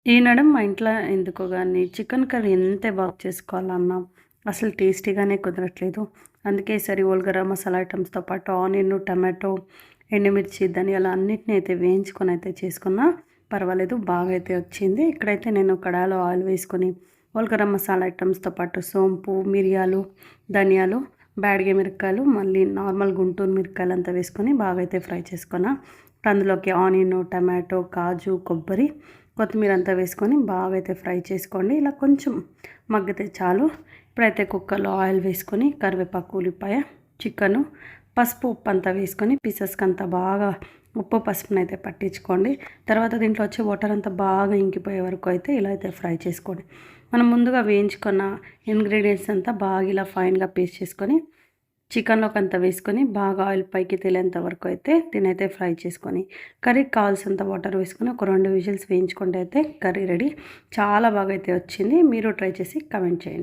ఈ నడుమ మా ఇంట్లో ఎందుకో గాని చికెన్ కర్రీ ఎంత బాగా చేసుకోవాలన్నా అసలు టేస్టీగానే కుదరట్లేదు. అందుకే ఈసారి ఓల్ గరం మసాలా ఐటమ్స్‌తో పాటు ఆనియన్, టమాటో, ఎండుమిర్చి, ధనియాలు అన్నిటిని అయితే వేయించుకొని అయితే చేసుకున్నా పర్వాలేదు బాగా అయితే వచ్చింది. ఇక్కడైతే నేను కడాయిలో ఆయిల్ వేసుకొని ఓల్ గరం మసాలా ఐటమ్స్‌తో పాటు సోంపు, మిరియాలు, ధనియాలు, బ్యాడగి మిరపకాయలు, మళ్ళీ నార్మల్ గుంటూరు మిరపకాయలు అంతా వేసుకొని బాగా అయితే ఫ్రై చేసుకున్నా. అందులోకి ఆనియన్, టమాటో, కాజు, కొబ్బరి, కొత్తిమీర అంతా వేసుకొని బాగా అయితే ఫ్రై చేసుకోండి. ఇలా కొంచెం మగ్గితే చాలు. ఇప్పుడైతే కుక్కర్లో ఆయిల్ వేసుకొని కరివేపాకు, ఉల్లిపాయ, చికెను, పసుపు, ఉప్పు అంతా వేసుకొని పీసెస్కి అంతా బాగా ఉప్పు పసుపునైతే పట్టించుకోండి. తర్వాత దీంట్లో వచ్చే వాటర్ అంతా బాగా ఇంకిపోయే వరకు అయితే ఇలా అయితే ఫ్రై చేసుకోండి. మనం ముందుగా వేయించుకున్న ఇంగ్రీడియంట్స్ అంతా బాగా ఇలా ఫైన్గా పేస్ట్ చేసుకొని చికెన్లోకి అంతా వేసుకొని బాగా ఆయిల్ పైకి తేలేంత వరకు అయితే దీనైతే ఫ్రై చేసుకొని కర్రీకి కావాల్సినంత వాటర్ వేసుకొని ఒక 2 విజిల్స్ వేయించుకుంటే అయితే కర్రీ రెడీ. చాలా బాగా అయితే వచ్చింది. మీరు ట్రై చేసి కామెంట్ చేయండి.